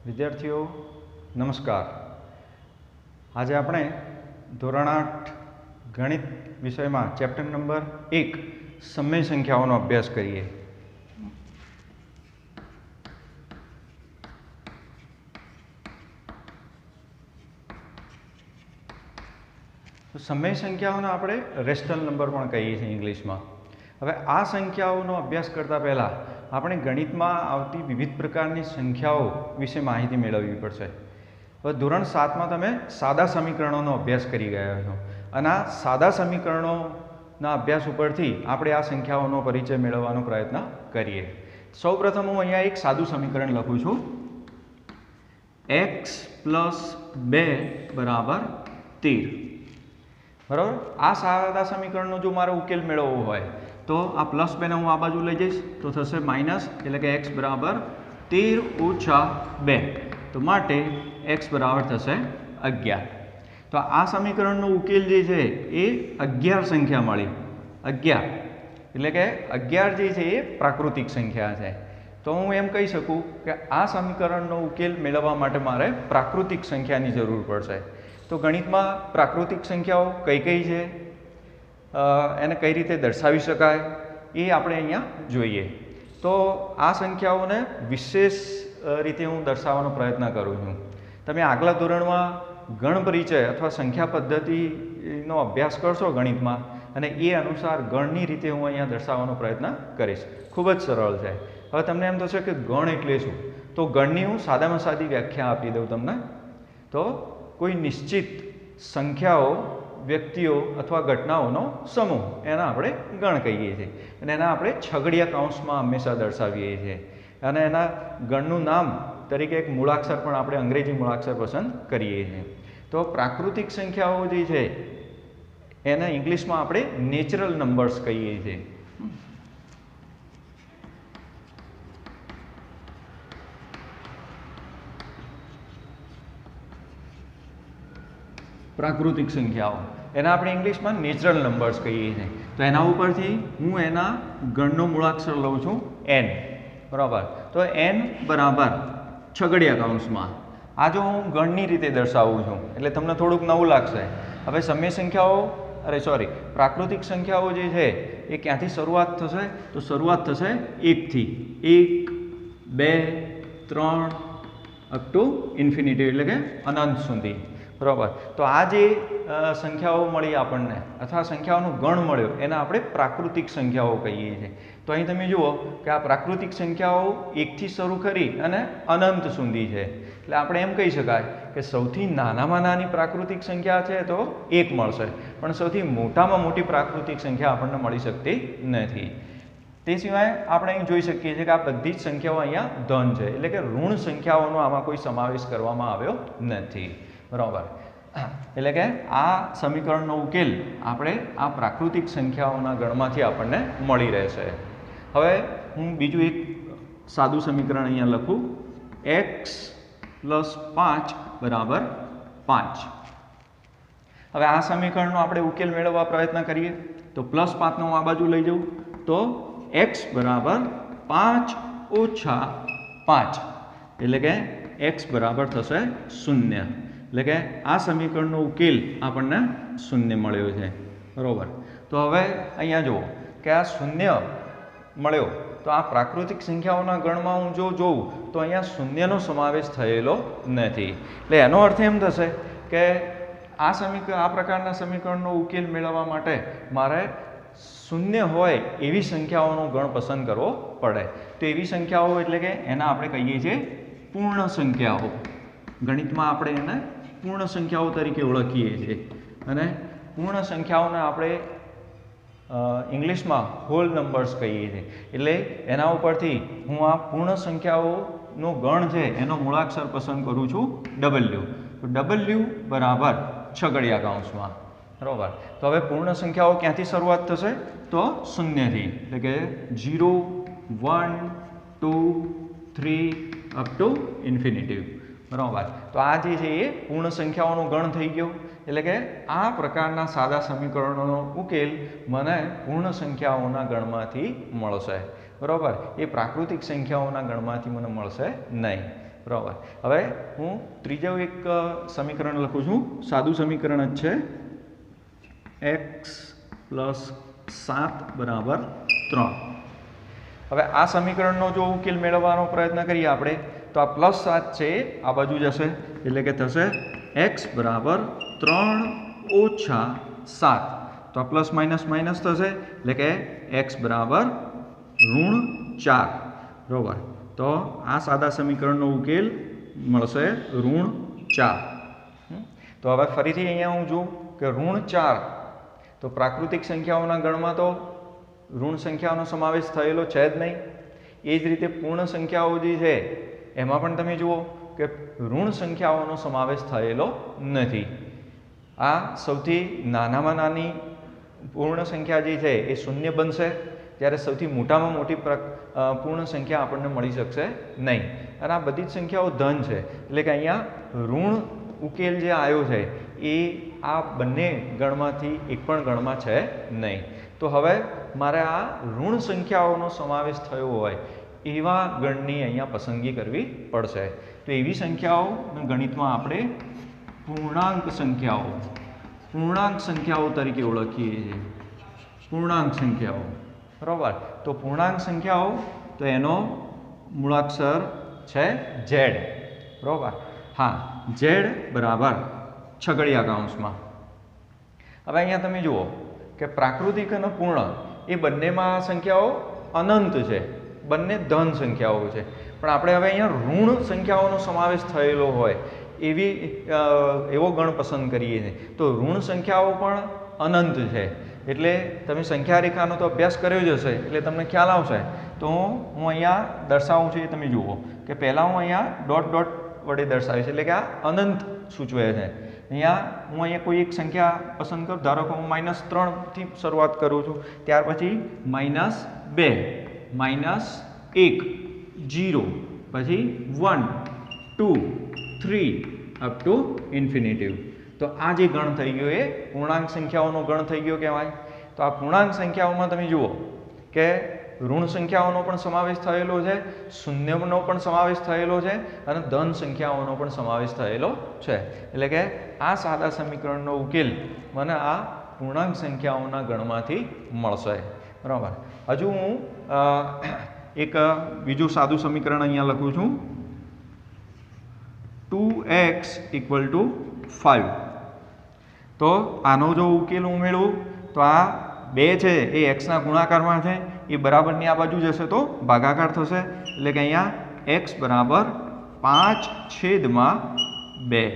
વિદ્યાર્થીઓ નમસ્કાર. આજે આપણે ધોરણ 8 ગણિત વિષયમાં ચેપ્ટર નંબર 1 સમય સંખ્યાઓનો અભ્યાસ કરીએ. તો સમય સંખ્યાઓને આપણે રેશનલ નંબર પણ કહીએ છીએ ઇંગ્લિશમાં. હવે આ સંખ્યાઓનો અભ્યાસ કરતા પહેલાં આપણે ગણિતમાં આવતી વિવિધ પ્રકારની સંખ્યાઓ વિશે માહિતી મેળવવી પડશે. હવે ધોરણ 7માં તમે સાદા સમીકરણોનો અભ્યાસ કરી ગયા છો અને આ સાદા સમીકરણોના અભ્યાસ ઉપરથી આપણે આ સંખ્યાઓનો પરિચય મેળવવાનો પ્રયત્ન કરીએ. સૌપ્રથમ હું અહીંયા એક સાદું સમીકરણ લખું છું. x + 2 = 13. બરાબર. આ સાદા સમીકરણનો જો મારો ઉકેલ મેળવવો હોય તો આ +2 ને હું આ બાજુ લઈ જઈશ તો થશે માઇનસ, એટલે કે x = 13 - 2. તો માટે x બરાબર થશે 11. તો આ સમીકરણનો ઉકેલ જે છે એ 11 સંખ્યા મળી. 11 એટલે કે 11 જે છે એ પ્રાકૃતિક સંખ્યા છે. તો હું એમ કહી શકું કે આ સમીકરણનો ઉકેલ મેળવવા માટે મારે પ્રાકૃતિક સંખ્યાની જરૂર પડશે. તો ગણિતમાં પ્રાકૃતિક સંખ્યાઓ કઈ કઈ છે, એને કઈ રીતે દર્શાવી શકાય એ આપણે અહીંયા જોઈએ. તો આ સંખ્યાઓને વિશેષ રીતે હું દર્શાવવાનો પ્રયત્ન કરું છું. તમે આગલા ધોરણમાં ગણ પરિચય અથવા સંખ્યા પદ્ધતિનો અભ્યાસ કરશો ગણિતમાં, અને એ અનુસાર ગણની રીતે હું અહીંયા દર્શાવવાનો પ્રયત્ન કરીશ. ખૂબ જ સરળ છે. હવે તમને એમ થશે કે ગણ એટલે શું? તો ગણની હું સાદામાં સાદી વ્યાખ્યા આપી દઉં તમને. તો કોઈ નિશ્ચિત સંખ્યાઓ, વ્યક્તિઓ અથવા ઘટનાઓનો સમૂહ, એના આપણે ગણ કહીએ છીએ. અને એના આપણે છગડીયા કૌંસમાં હંમેશા દર્શાવીએ છીએ. અને એના ગણનું નામ તરીકે એક મૂળાક્ષર પણ આપણે અંગ્રેજી મૂળાક્ષર પસંદ કરીએ છીએ. તો પ્રાકૃતિક સંખ્યાઓ જે છે એને ઇંગ્લિશમાં આપણે નેચરલ નંબર્સ કહીએ છીએ. પ્રાકૃતિક સંખ્યાઓ એના આપણે ઇંગ્લિશમાં નેચરલ નંબર્સ કહીએ છીએ. તો એના ઉપરથી હું એના ગણનો મૂળાક્ષર લઉં છું n. બરાબર. તો n બરાબર છગડીયા કૌંસમાં. આ જો હું ગણની રીતે દર્શાવું છું એટલે તમને થોડુંક નવું લાગશે. હવે સમય સંખ્યાઓ પ્રાકૃતિક સંખ્યાઓ જે છે એ ક્યાંથી શરૂઆત થશે? તો શરૂઆત થશે 1 થી. 1, 2, 3 અપ ટુ ઇન્ફિનિટી, એટલે કે અનંત સુધી. બરાબર. તો આ જે સંખ્યાઓ મળી આપણને અથવા સંખ્યાઓનો ગણ મળ્યો એને આપણે પ્રાકૃતિક સંખ્યાઓ કહીએ છીએ. તો અહીં તમે જુઓ કે આ પ્રાકૃતિક સંખ્યાઓ 1 થી શરૂ કરી અને અનંત સુધી છે. એટલે આપણે એમ કહી શકાય કે સૌથી નાનામાં નાની પ્રાકૃતિક સંખ્યા છે તો 1 મળશે, પણ સૌથી મોટામાં મોટી પ્રાકૃતિક સંખ્યા આપણને મળી શકતી નથી. તે સિવાય આપણે અહીં જોઈ શકીએ છીએ કે આ બધી જ સંખ્યાઓ અહીંયા ધન છે, એટલે કે ઋણ સંખ્યાઓનો આમાં કોઈ સમાવેશ કરવામાં આવ્યો નથી. બરાબર. એટલે કે આ સમીકરણનો ઉકેલ આપણે આ પ્રાકૃતિક સંખ્યાઓના ગણમાંથી આપણને મળી રહેશે. હવે હું બીજું એક સાદું સમીકરણ અહીંયા લખું. x + 5 = 5. હવે આ સમીકરણનો આપણે ઉકેલ મેળવવા પ્રયત્ન કરીએ તો +5 હું આ બાજુ લઈ જાઉં તો x બરાબર 5 - 5, એટલે કે x બરાબર થશે 0. એટલે કે આ સમીકરણનો ઉકેલ આપણને 0 મળ્યો છે. બરાબર. તો હવે અહીંયા જુઓ કે આ 0 મળ્યો તો આ પ્રાકૃતિક સંખ્યાઓના ગણમાં હું જો જોઉં તો અહીંયા 0નો સમાવેશ થયેલો નથી. એટલે એનો અર્થ એમ થશે કે આ પ્રકારના સમીકરણનો ઉકેલ મેળવવા માટે મારે 0 હોય એવી સંખ્યાઓનો ગણ પસંદ કરવો પડે. તો એવી સંખ્યાઓ એટલે કે એના આપણે કહીએ છીએ પૂર્ણ સંખ્યાઓ. ગણિતમાં આપણે એને પૂર્ણ સંખ્યાઓ તરીકે ઓળખીએ છીએ. અને પૂર્ણ સંખ્યાઓને આપણે ઇંગ્લિશમાં હોલ નંબર્સ કહીએ છીએ. એટલે એના ઉપરથી હું આ પૂર્ણ સંખ્યાઓનો ગણ છે એનો મૂળાક્ષર પસંદ કરું છું W. તો W બરાબર છગડીયા કૌંસમાં. બરાબર. તો હવે પૂર્ણ સંખ્યાઓ ક્યાંથી શરૂઆત થશે? તો 0 થી, એટલે કે 0, 1, 2, 3 અપ ટુ ઇન્ફિનિટી. બરાબર. તો આ જે છે એ પૂર્ણ સંખ્યાઓનો ગણ થઈ ગયો. એટલે કે આ પ્રકારના સાદા સમીકરણોનો ઉકેલ મને પૂર્ણ સંખ્યાઓના ગણમાંથી મળશે. બરાબર. એ પ્રાકૃતિક સંખ્યાઓના ગણમાંથી મને મળશે નહીં. બરાબર. હવે હું ત્રીજું એક સમીકરણ લખું છું. સાદું સમીકરણ જ છે. x + 7 = 3. હવે આ સમીકરણનો જો ઉકેલ મેળવવાનો પ્રયત્ન કરીએ આપણે, તો આ +7 છે આ બાજુ જશે. એટલે કે થશે x = 3 - 7. તો આ પ્લસ માઇનસ માઇનસ થશે. એટલે કે x = -4. બરાબર. તો આ સાદા સમીકરણનો ઉકેલ મળશે -4. તો હવે ફરીથી અહીંયા હું જોઉં કે -4 તો પ્રાકૃતિક સંખ્યાઓના ગણમાં તો ઋણ સંખ્યાઓનો સમાવેશ થયેલો છે જ નહીં. એ જ રીતે પૂર્ણ સંખ્યાઓ જે છે એમાં પણ તમે જુઓ કે ઋણ સંખ્યાઓનો સમાવેશ થયેલો નથી. આ સૌથી નાનામાં નાની પૂર્ણ સંખ્યા જે છે એ શૂન્ય બનશે, જ્યારે સૌથી મોટામાં મોટી પૂર્ણ સંખ્યા આપણને મળી શકશે નહીં. અને આ બધી જ સંખ્યાઓ ધન છે. એટલે કે અહીંયા ઋણ ઉકેલ જે આવ્યો છે એ આ બંને ગણમાંથી એક પણ ગણમાં છે નહીં. તો હવે મારે આ ઋણ સંખ્યાઓનો સમાવેશ થયો હોય એવા ગણની અહીંયા પસંદગી કરવી પડશે. તો એવી સંખ્યાઓ ગણિતમાં આપણે પૂર્ણાંક સંખ્યાઓ તરીકે ઓળખીએ છીએ. પૂર્ણાંક સંખ્યાઓ. બરાબર. તો પૂર્ણાંક સંખ્યાઓ તો એનો મૂળાક્ષર છે z. બરાબર. હા, z બરાબર છગડીયા કૌંસમાં. હવે અહીંયા તમે જુઓ કે પ્રાકૃતિક અને પૂર્ણ એ બંનેમાં સંખ્યાઓ અનંત છે, બંને ધન સંખ્યાઓ છે. પણ આપણે હવે અહીંયા ઋણ સંખ્યાઓનો સમાવેશ થયેલો હોય એવો ગણ પસંદ કરીએ છીએ. તો ઋણ સંખ્યાઓ પણ અનંત છે. એટલે તમે સંખ્યા રેખાનો તો અભ્યાસ કર્યો જ હશે, એટલે તમને ખ્યાલ આવશે. તો હું અહીંયા દર્શાવું છું, એ તમે જુઓ કે પહેલાં હું અહીંયા ડોટ ડોટ વડે દર્શાવીશ. એટલે કે આ અનંત સૂચવે છે. હું અહીંયા કોઈ એક સંખ્યા પસંદ કરું. ધારો કે હું -3 થી શરૂઆત કરું છું, ત્યાર પછી -2, -1, 0, પછી 1, 2, 3 અપ ટુ ઇન્ફિનિટિવ. તો આ જે ગણ થઈ ગયો એ પૂર્ણાંક સંખ્યાઓનો ગણ થઈ ગયો કહેવાય. તો આ પૂર્ણાંક સંખ્યાઓમાં તમે જુઓ કે ઋણ સંખ્યાઓનો પણ સમાવેશ થયેલો છે, શૂન્યનો પણ સમાવેશ થયેલો છે અને ધન સંખ્યાઓનો પણ સમાવેશ થયેલો છે. એટલે કે આ સાદા સમીકરણનો ઉકેલ મને આ પૂર્ણાંક સંખ્યાઓના ગણમાંથી મળશે. બરાબર. હજુ હું એક બીજું સાદું સમીકરણ અહીંયા લખું છું. 2x = 5. તો આનો જો ઉકેલ ઉમેરું તો આ 2 છે એ x ના ગુણાકારમાં છે, એ બરાબરની આ બાજુ જશે તો ભાગાકાર થશે. એટલે કે અહીંયા x = 5/2.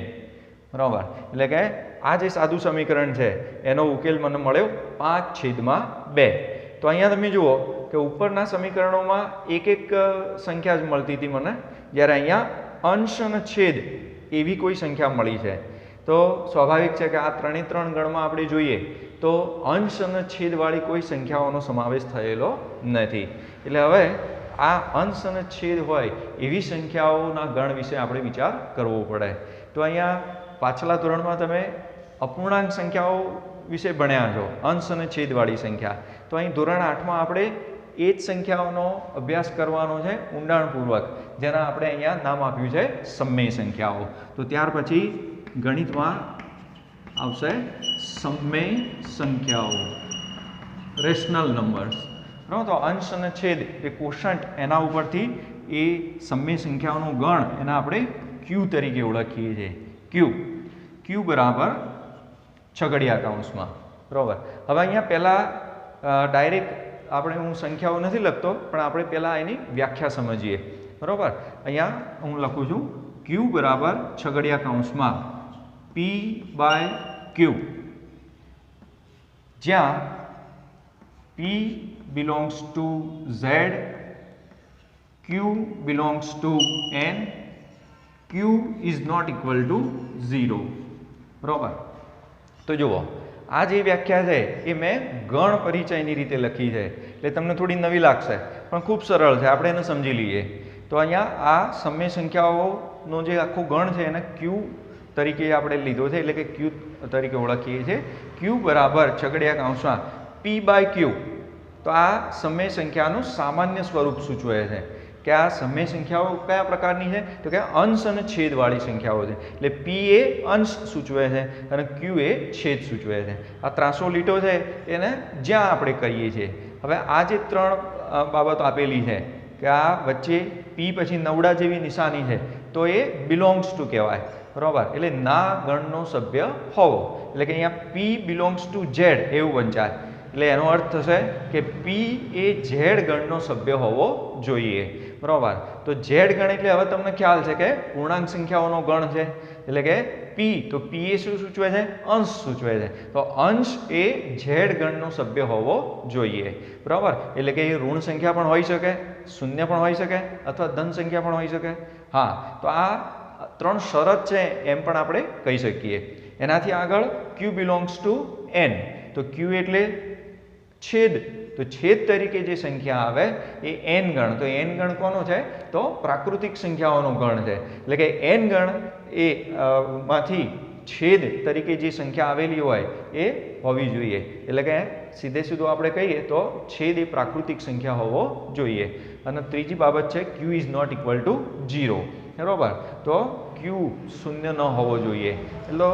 બરાબર. એટલે કે આ જે સાદું સમીકરણ છે એનો ઉકેલ મને મળ્યો 5/2. તો અહીંયા તમે જુઓ કે ઉપરના સમીકરણોમાં એક સંખ્યા જ મળતી હતી મને, જ્યારે અહીંયા અંશ અને છેદ એવી કોઈ સંખ્યા મળી છે. તો સ્વાભાવિક છે કે આ 3 ગણમાં આપણે જોઈએ તો અંશ અને છેદવાળી કોઈ સંખ્યાઓનો સમાવેશ થયેલો નથી. એટલે હવે આ અંશ અને છેદ હોય એવી સંખ્યાઓના ગણ વિશે આપણે વિચાર કરવો પડે. તો અહીંયા પાછલા ધોરણમાં તમે અપૂર્ણાંક સંખ્યાઓ વિશે ભણ્યા છો, અંશ અને છેદવાળી સંખ્યા. તો અહીં ધોરણ 8માં આપણે એ જ સંખ્યાઓનો અભ્યાસ કરવાનો છે ઊંડાણપૂર્વક, જેના આપણે અહીંયા નામ આપ્યું છે સમમેય સંખ્યાઓ. તો ત્યાર પછી ગણિતમાં આવશે સમમેય સંખ્યાઓ, રેશનલ નંબર્સ. બરાબર. તો અંશ અને છેદ એ કોશન્ટ, એના ઉપરથી એ સમમેય સંખ્યાઓનો ગણ એના આપણે ક્યુ તરીકે ઓળખીએ છીએ. ક્યુ બરાબર છગડીયા કૌંસમાં. બરાબર. હવે અહીંયા પહેલાં ડાયરેક્ટ હું સંખ્યાઓ નથી લખતો, પણ આપણે પહેલાં એની વ્યાખ્યા સમજીએ. બરાબર. અહીંયા હું લખું છું ક્યુ બરાબર છગડીયા કૌંસમાં P/Q, જ્યાં P belongs to Z, Q belongs to N, Q is not equal to 0. બરાબર. તો જુઓ, આ જે વ્યાખ્યા છે એ મેં ગણ પરિચયની રીતે લખી છે, એટલે તમને થોડી નવી લાગશે પણ ખૂબ સરળ છે, આપણે એને સમજી લઈએ. તો અહીંયા આ સમય સંખ્યાઓનો જે આખો ગણ છે એને ક્યુ તરીકે આપણે લીધો છે, એટલે કે ક્યુ તરીકે ઓળખીએ છીએ. ક્યુ બરાબર છગડીયા કૌંસમાં પી બાય ક્યુ. તો આ સમય સંખ્યાનું સામાન્ય સ્વરૂપ સૂચવે છે કે આ સમય સંખ્યાઓ કયા પ્રકારની છે, તો કે અંશ અને છેદવાળી સંખ્યાઓ છે. એટલે પી એ અંશ સૂચવે છે અને ક્યુ એ છેદ સૂચવે છે. આ ત્રાસો લીટો છે એને જ્યાં આપણે કહીએ છીએ. હવે આ જે ત્રણ બાબતો આપેલી છે કે આ વચ્ચે પી પછી નવડા જેવી નિશાની છે, તો એ બિલોંગ્સ ટુ કહેવાય, બરાબર. એટલે ના ગણનો સભ્ય હોવો, એટલે કે અહીંયા પી બિલોંગ્સ ટુ ઝેડ એવું વંચાય. એટલે એનો અર્થ થશે કે પી એ ઝેડ ગણનો સભ્ય હોવો જોઈએ, બરાબર. તો ઝેડ ગણ એટલે હવે તમને ખ્યાલ છે કે પૂર્ણાંક સંખ્યાઓનો ગણ છે. એટલે કે પી, તો પી એ શું સૂચવે છે, અંશ સૂચવે છે. તો અંશ એ ઝેડ ગણનો સભ્ય હોવો જોઈએ, બરાબર. એટલે કે એ ઋણ સંખ્યા પણ હોઈ શકે, શૂન્ય પણ હોઈ શકે અથવા ધન સંખ્યા પણ હોઈ શકે. હા, તો આ ત્રણ શરત છે એમ પણ આપણે કહી શકીએ. એનાથી આગળ ક્યુ બિલોંગ્સ ટુ એન. તો ક્યુ એટલે છેદ. તો છેદ તરીકે જે સંખ્યા આવે એ એન ગણ. તો એન ગણ કોનો છે, તો પ્રાકૃતિક સંખ્યાઓનો ગણ છે. એટલે કે એન ગણ એ માંથી છેદ તરીકે જે સંખ્યા આવેલી હોય એ હોવી જોઈએ. એટલે કે સીધે સીધું આપણે કહીએ તો છેદ એ પ્રાકૃતિક સંખ્યા હોવો જોઈએ. અને ત્રીજી બાબત છે ક્યુ ઇઝ નોટ ઇક્વલ ટુ 0, બરાબર. તો ક્યુ શૂન્ય ન હોવો જોઈએ. એટલે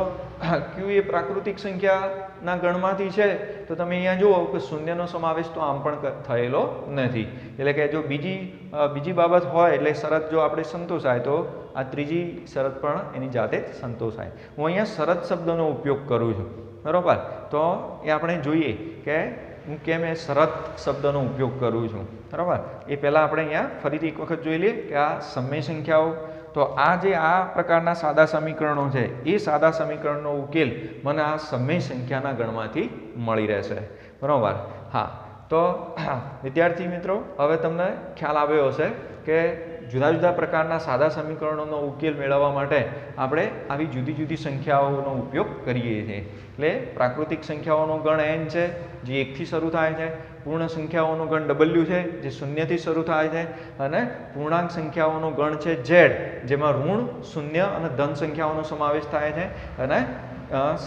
ક્યુ એ પ્રાકૃતિક સંખ્યાના ગણમાંથી છે, તો તમે અહીંયા જુઓ કે શૂન્યનો સમાવેશ તો આમ પણ થયેલો નથી. એટલે કે જો બીજી બાબત હોય એટલે શરત જો આપણે સંતોષાય તો આ ત્રીજી શરત પણ એની જાતે જ સંતોષાય. હું અહીંયા શરત શબ્દનો ઉપયોગ કરું છું, બરાબર. તો એ આપણે જોઈએ કે હું કેમ એ શરત શબ્દનો ઉપયોગ કરું છું, બરાબર. એ પહેલાં આપણે અહીંયા ફરીથી એક વખત જોઈ લઈએ કે આ સમય સંખ્યાઓ. તો આ જે આ પ્રકારના સાદા સમીકરણો છે એ સાદા સમીકરણનો ઉકેલ મને આ સમય સંખ્યાના ગણમાંથી મળી રહેશે, બરાબર. હા, તો વિદ્યાર્થી મિત્રો હવે તમને ખ્યાલ આવ્યો હશે કે જુદા જુદા પ્રકારના સાદા સમીકરણોનો ઉકેલ મેળવવા માટે આપણે આવી જુદી જુદી સંખ્યાઓનો ઉપયોગ કરીએ છીએ. એટલે પ્રાકૃતિક સંખ્યાઓનો ગણ એન છે જે 1 થી શરૂ થાય છે, પૂર્ણ સંખ્યાઓનો ગણ ડબલ્યુ છે જે 0 થી શરૂ થાય છે, અને પૂર્ણાંક સંખ્યાઓનો ગણ છે ઝેડ જેમાં ઋણ, શૂન્ય અને ધન સંખ્યાઓનો સમાવેશ થાય છે, અને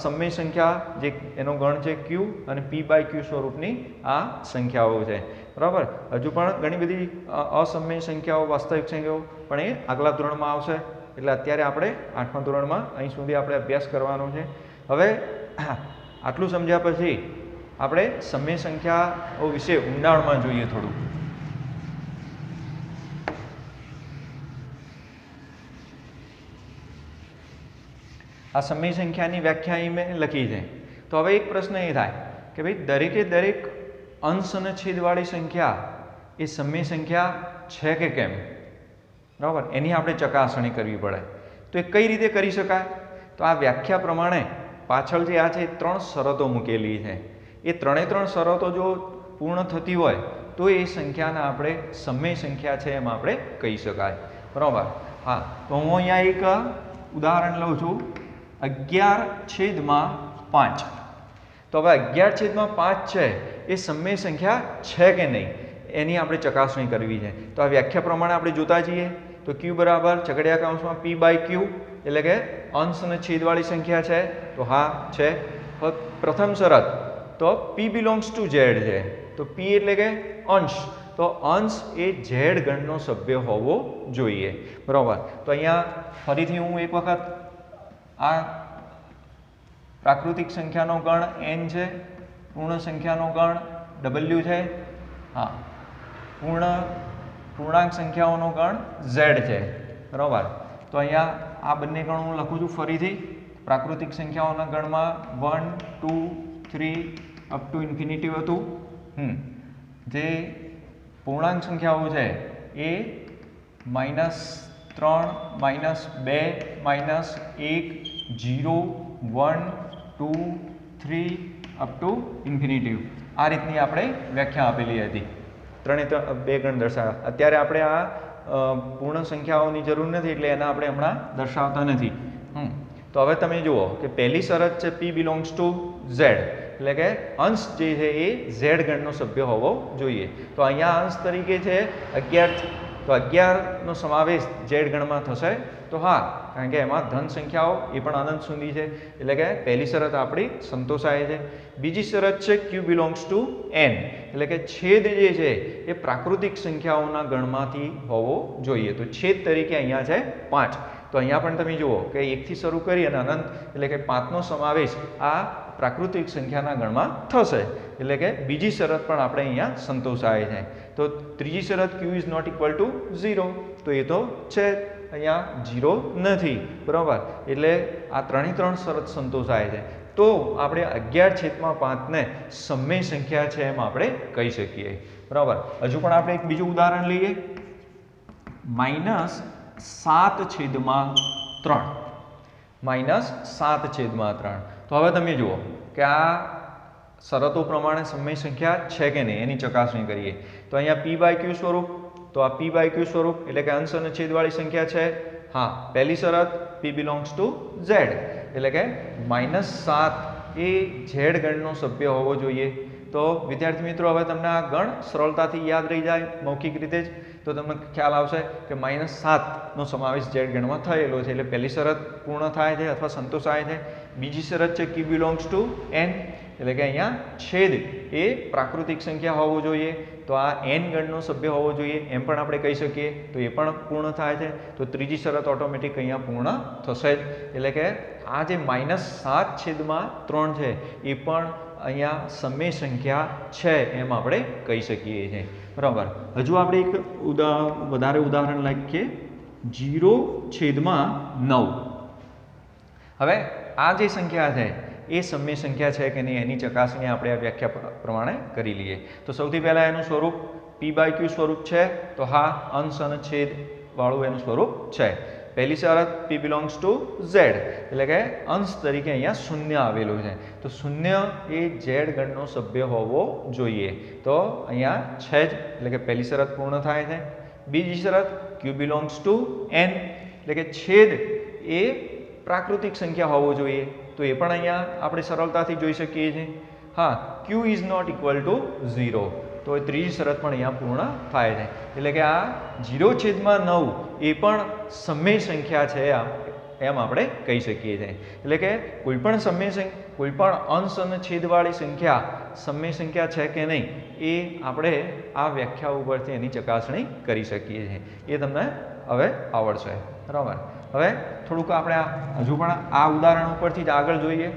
સમય સંખ્યા જે એનો ગણ છે ક્યુ અને પી બાય ક્યુ સ્વરૂપની આ સંખ્યાઓ છે, બરાબર. હજુ પણ ઘણી બધી અસમય સંખ્યાઓ, વાસ્તવિક સંખ્યાઓ પણ એ આગલા ધોરણમાં આવશે. એટલે અત્યારે આપણે 8મા ધોરણમાં અહીં સુધી આપણે અભ્યાસ કરવાનો છે. હવે આટલું સમજ્યા પછી આપણે સમય સંખ્યાઓ વિશે ઊંડાણમાં જોઈએ થોડું. આ સમય સંખ્યાની વ્યાખ્યા અહીં મેં લખી છે. તો હવે એક પ્રશ્ન એ થાય કે ભાઈ દરેકે દરેક અંશ અને છેદવાળી સંખ્યા એ સમય સંખ્યા છે કે કેમ, બરાબર. એની આપણે ચકાસણી કરવી પડે. તો એ કઈ રીતે કરી શકાય? તો આ વ્યાખ્યા પ્રમાણે પાછળ જે આ છે 3 શરતો મૂકેલી છે. એ 3 શરતો જો પૂર્ણ થતી હોય તો એ સંખ્યાને આપણે સમય સંખ્યા છે એમ આપણે કહી શકાય, બરાબર. હા, તો હું અહીંયા એક ઉદાહરણ લઉં છું. 11/5. તો હવે 11/5 છે એ સમય સંખ્યા છે કે નહીં એની આપણે ચકાસણી કરવી છે. તો આ વ્યાખ્યા પ્રમાણે આપણે જોતા જઈએ. તો ક્યુ બરાબર છગડીયા કૌંસમાં પી બાય ક્યુ, એટલે કે અંશ અને છેદવાળી સંખ્યા છે. તો હા છે. પ્રથમ શરત તો પી બિલોંગ્સ ટુ ઝેડ છે. તો પી એટલે કે અંશ. તો અંશ એ ઝેડ ગણનો સભ્ય હોવો જોઈએ, બરાબર. તો અહીંયા ફરીથી હું એક વખત આ પ્રાકૃતિક સંખ્યાનો ગણ એન છે, પૂર્ણ સંખ્યાનો ગણ ડબલ્યુ છે, હા, પૂર્ણાંક સંખ્યાઓનો ગણ ઝેડ છે, બરાબર. તો અહીંયા આ બંને ગણ હું લખું છું ફરીથી. પ્રાકૃતિક સંખ્યાઓના ગણમાં 1, 2, 3 અપ ટુ ઇન્ફિનિટી હતું. જે પૂર્ણાંક સંખ્યાઓ છે એ -3, -2, -1, 0, 1, 2, 3 અપ ટુ ઇન્ફિનિટી. આ રીતની આપણે વ્યાખ્યા આપેલી હતી. 2 ગણ દર્શાવ્યા. અત્યારે આપણે આ પૂર્ણ સંખ્યાઓની જરૂર નથી એટલે એના આપણે હમણાં દર્શાવતા નથી. તો હવે તમે જુઓ કે પહેલી શરત છે પી બિલોંગ્સ ટુ ઝેડ, એટલે કે અંશ જે છે એ ઝેડ ગણનો સભ્ય હોવો જોઈએ. તો અહીંયા અંશ તરીકે છે 11 તો 11નો સમાવેશ ઝેડ ગણમાં થશે તો હા, કારણ કે એમાં ધન સંખ્યાઓ એ પણ અનંત સુધી છે, એટલે કે પહેલી શરત આપણી સંતોષાય છે. બીજી શરત છે q બિલોંગ્સ ટુ n, એટલે કે છેદ જે છે એ પ્રાકૃતિક સંખ્યાઓના ગણમાંથી હોવો જોઈએ. તો છેદ તરીકે અહીંયા છે 5. તો અહીંયા પણ તમે જુઓ કે 1 થી શરૂ કરી અને અનંત એટલે કે 5નો સમાવેશ આ પ્રાકૃતિક સંખ્યાના ગણમાં થશે, એટલે કે બીજી શરત પણ આપણે અહીંયા સંતોષાય છે. તો ત્રીજી શરત q is not equal to 0, તો એ તો છે અહીંયા 0 નથી, બરાબર. એટલે આ ત્રણ શરત સંતોષાય છે. તો આપણે 11/5ને સમય સંખ્યા છે એમ આપણે કહી શકીએ, બરાબર. હજુ પણ આપણે એક બીજું ઉદાહરણ લઈએ. -7/3, -7/3. તો હવે તમે જુઓ કે આ શરતો પ્રમાણે સમય સંખ્યા છે કે નહીં એની ચકાસણી કરીએ. તો અહીંયા p/q સ્વરૂપ, તો આ p/q સ્વરૂપ એટલે કે અંશ અને છેદવાળી સંખ્યા છે. હા, પહેલી શરત p બિલોંગ્સ ટુ z, એટલે કે -7 એ ઝેડ ગણનો સભ્ય હોવો જોઈએ. તો વિદ્યાર્થી મિત્રો, હવે તમને આ ગણ સરળતાથી યાદ રહી જાય મૌખિક રીતે જ, તો તમને ખ્યાલ આવશે કે -7નો સમાવેશ ઝેડ ગણમાં થયેલો છે, એટલે પહેલી શરત પૂર્ણ થાય છે અથવા સંતોષાય છે. બીજી શરત છે q બિલોંગ્સ ટુ n, એટલે કે અહીંયા છેદ એ પ્રાકૃતિક સંખ્યા હોવો જોઈએ, તો આ n ગણનો સભ્ય હોવો જોઈએ એમ પણ આપણે કહી શકીએ, તો એ પણ પૂર્ણ થાય છે. તો ત્રીજી શરત ઓટોમેટિક અહીંયા પૂર્ણ થશે જ, એટલે કે આ જે -7/3 છે એ પણ અહીંયા સમય સંખ્યા છે એમ આપણે કહી શકીએ છીએ, બરાબર. હજુ આપણે એક વધારે ઉદાહરણ લખીએ, 0/9. હવે આ જે સંખ્યા છે એ સમય સંખ્યા છે કે નહીં એની ચકાસણી આપણે આ વ્યાખ્યા પ્રમાણે કરી લઈએ. તો સૌથી પહેલાં એનું સ્વરૂપ p/q સ્વરૂપ છે, તો હા, અંશ અને છેદ વાળું એનું સ્વરૂપ છે. પહેલી શરત p બિલોંગ્સ ટુ z, એટલે કે અંશ તરીકે અહીંયા શૂન્ય આવેલું છે, તો શૂન્ય એ ઝેડ ગણનો સભ્ય હોવો જોઈએ, તો અહીંયા છે જ, એટલે કે પહેલી શરત પૂર્ણ થાય છે. બીજી શરત q બિલોંગ્સ ટુ n, એટલે કે છેદ એ પ્રાકૃતિક સંખ્યા હોવો જોઈએ, તો એ પણ અહીંયા આપણે સરળતાથી જોઈ શકીએ છીએ. હા, q is not equal to 0, તો એ ત્રીજી શરત પણ અહીંયા પૂર્ણ થાય છે, એટલે કે આ 0/9 એ પણ સમય સંખ્યા છે એમ આપણે કહી શકીએ છીએ. એટલે કે કોઈપણ અંશ અને છેદવાળી સંખ્યા સમય સંખ્યા છે કે નહીં એ આપણે આ વ્યાખ્યા ઉપરથી એની ચકાસણી કરી શકીએ છીએ. એ તમને હવે આવડશે, બરાબર. હવે થોડુંક આપણે હજુ પણ આ ઉદાહરણ ઉપરથી જ આગળ જોઈએ,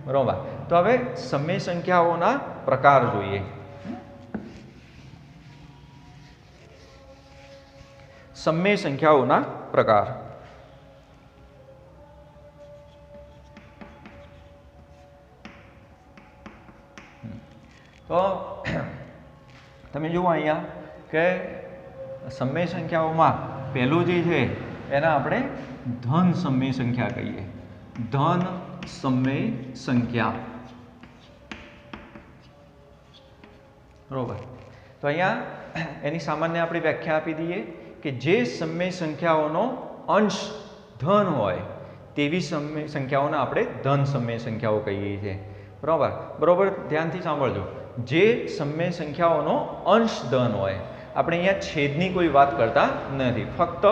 બરાબર. તો હવે સમય સંખ્યાઓના પ્રકાર જોઈએ. સમય સંખ્યાઓના પ્રકાર. તો તમે જુઓ અહીંયા કે સમય સંખ્યાઓમાં પહેલું જે છે એને આપણે ધન સમય સંખ્યા કહીએ. ધન સમય સંખ્યા, બરોબર. તો અહીંયા એની સામાન્ય આપણે વ્યાખ્યા આપી દઈએ કે જે સમય સંખ્યાઓનો અંશ ધન હોય તેવી સમય સંખ્યાઓને આપણે ધન સમય સંખ્યાઓ કહીએ છીએ, બરાબર. બરાબર ધ્યાનથી સાંભળજો. જે સમય સંખ્યાઓનો અંશ ધન હોય, આપણે અહીંયા છેદની કોઈ વાત કરતા નથી, ફક્ત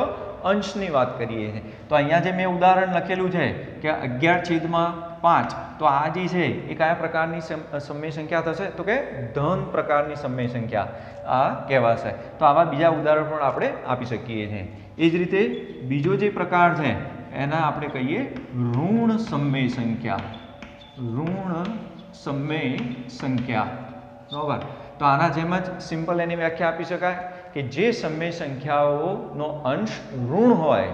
અંશની વાત કરીએ છીએ. તો અહીંયા જે મેં ઉદાહરણ લખેલું છે કે 11/5, તો આ જે છે એ કયા પ્રકારની સમય સંખ્યા થશે, તો કે ધન પ્રકારની સમય સંખ્યા આ કહેવાશે. તો આવા બીજા ઉદાહરણ પણ આપણે આપી શકીએ છીએ. એ જ રીતે બીજો જે પ્રકાર છે એના આપણે કહીએ ઋણ સમય સંખ્યા. ઋણ સમય સંખ્યા, બરાબર. તો આના જેમ જ સિમ્પલ એની વ્યાખ્યા આપી શકાય કે જે સમય સંખ્યાઓનો અંશ ઋણ હોય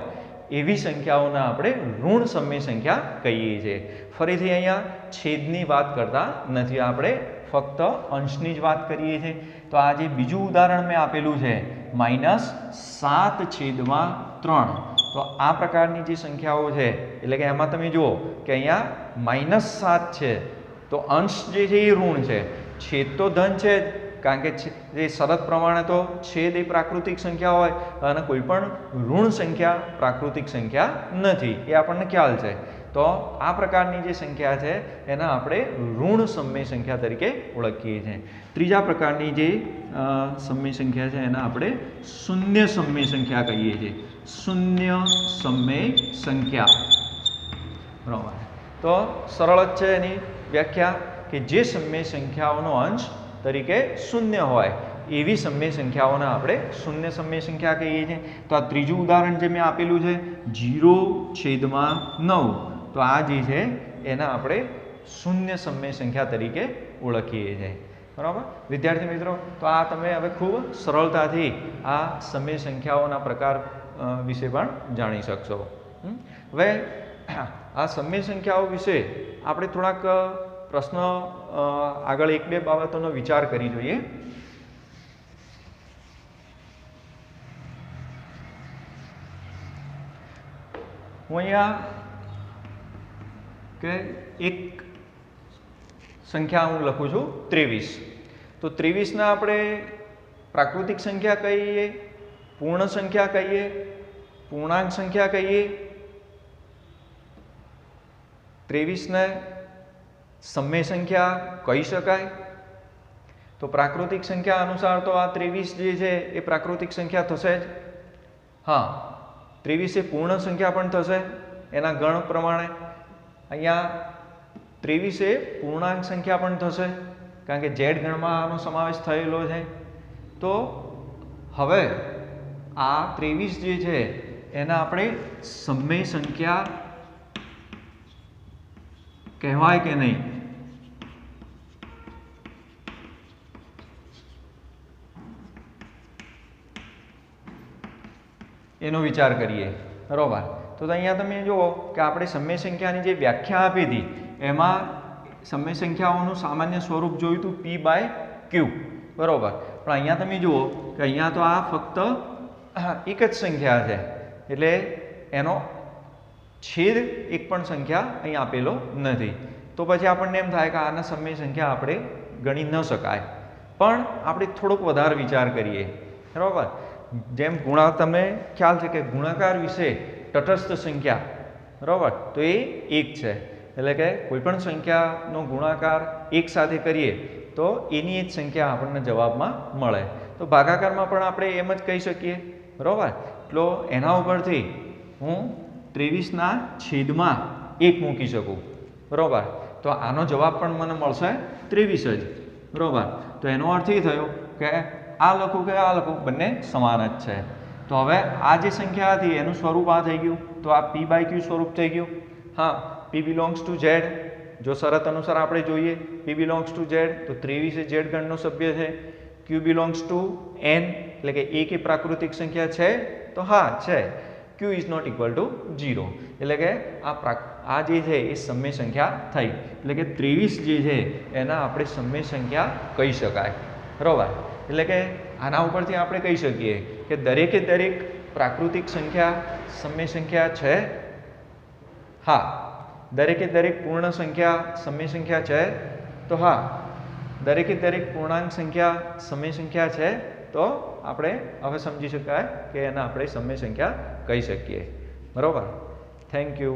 એવી સંખ્યાઓને આપણે ઋણ સમય સંખ્યા કહીએ છીએ. ફરીથી અહીંયા છેદની વાત કરતા નથી, આપણે ફક્ત અંશની જ વાત કરીએ છીએ. તો આ જે બીજું ઉદાહરણ મેં આપેલું છે -7/3, તો આ પ્રકારની જે સંખ્યાઓ છે એટલે કે એમાં તમે જુઓ કે અહીંયા -7 છે, તો અંશ જે છે એ ઋણ છે, છેદ તો ધન છે, કારણ કે જે શરત પ્રમાણે તો છેદ એ પ્રાકૃતિક સંખ્યા હોય અને કોઈ પણ ઋણ સંખ્યા પ્રાકૃતિક સંખ્યા નથી, એ આપણને ખ્યાલ છે. તો આ પ્રકારની જે સંખ્યા છે એના આપણે ઋણ સમય સંખ્યા તરીકે ઓળખીએ છીએ. ત્રીજા પ્રકારની જે સમય સંખ્યા છે એના આપણે શૂન્ય સમય સંખ્યા કહીએ છીએ. શૂન્ય સમય સંખ્યા, બરાબર. તો સરળ જ છે એની વ્યાખ્યા કે જે સમય સંખ્યાઓનો અંશ તરીકે શૂન્ય હોય એવી સમય સંખ્યાઓને આપણે શૂન્ય સમય સંખ્યા કહીએ છીએ. તો આ ત્રીજું ઉદાહરણ જે મેં આપેલું છે 0/9, તો આ જે છે એના આપણે શૂન્ય સમય સંખ્યા તરીકે ઓળખીએ છીએ, બરાબર. વિદ્યાર્થી મિત્રો, તો આ તમે હવે ખૂબ સરળતાથી આ સમય સંખ્યાઓના પ્રકાર વિશે પણ જાણી શકશો. હવે આ સમય સંખ્યાઓ વિશે આપણે થોડાક પ્રશ્નો આગળ એક બે બાબતોનો વિચાર કરી જોઈએ. હું અહીંયા કે એક સંખ્યા હું લખું છું 23. તો 23 ના આપણે પ્રાકૃતિક સંખ્યા કહીએ, પૂર્ણ સંખ્યા કહીએ, પૂર્ણાંક સંખ્યા કહીએ. 23 ને સમય સંખ્યા કહી શકાય. તો પ્રાકૃતિક સંખ્યા અનુસાર તો આ 23 જે છે એ પ્રાકૃતિક સંખ્યા થશે જ. હા, 23 એ પૂર્ણ સંખ્યા પણ થશે એના ગણ પ્રમાણે. અહીંયા 23 એ પૂર્ણાંક સંખ્યા પણ થશે કારણ કે ઝેડ ગણમાં આનો સમાવેશ થયેલો છે. તો હવે આ 23 જે છે એના આપણે સમય સંખ્યા કહેવાય કે નહીં? એનો વિચાર કરીએ, બરોબર. તો અહીંયા તમે જુઓ કે આપણે સમય સંખ્યાની જે વ્યાખ્યા આપી હતી એમાં સમય સંખ્યાઓનું સામાન્ય સ્વરૂપ જોયું હતું p/q, બરોબર. પણ અહીંયા તમે જુઓ કે અહીંયા તો આ ફક્ત એક જ સંખ્યા છે એટલે એનો છેદ એક પણ સંખ્યા અહીં આપેલો નથી. તો પછી આપણને એમ થાય કે આના સમય સંખ્યા આપણે ગણી ન શકાય. પણ આપણે થોડોક વધારે વિચાર કરીએ, બરાબર. જેમ તમને ખ્યાલ છે કે ગુણાકાર વિશે તટસ્થ સંખ્યા, બરાબર, તો એ 1 છે. એટલે કે કોઈ પણ સંખ્યાનો ગુણાકાર 1 સાથે કરીએ તો એની એ જ સંખ્યા આપણને જવાબમાં મળે. તો ભાગાકારમાં પણ આપણે એમ જ કહી શકીએ, બરાબર. તો એના ઉપરથી હું 23 ના છેદમાં 1 મૂકી શકું, બરાબર. તો આનો જવાબ પણ મને મળશે 23 જ, બરાબર. તો એનો અર્થ એ થયો કે આ લખું કે આ લખું બંને સમાન જ છે. તો હવે આ જે સંખ્યા હતી એનું સ્વરૂપ આ થઈ ગયું. તો આ p/q સ્વરૂપ થઈ ગયું. હા, p belongs to z. જો શરત અનુસાર આપણે જોઈએ p belongs to z, તો 23 એ z ગણનો સભ્ય છે. q belongs to n, એટલે કે એક એ પ્રાકૃતિક સંખ્યા છે, તો હા છે. q is not equal to 0, એટલે કે આ જે છે એ સમય સંખ્યા થઈ. એટલે કે 23 જે છે એના આપણે સમય સંખ્યા કહી શકાય, બરાબર. એટલે કે આના ઉપરથી આપણે કહી શકીએ કે દરેકે દરેક પ્રાકૃતિક સંખ્યા સમય સંખ્યા છે. હા, દરેકે દરેક પૂર્ણ સંખ્યા સમય સંખ્યા છે, તો હા. દરેકે દરેક પૂર્ણાંક સંખ્યા સમય સંખ્યા છે, તો આપણે હવે સમજી શકાય કે એના આપણે સમય સંખ્યા કહી શકીએ, બરાબર. Thank you.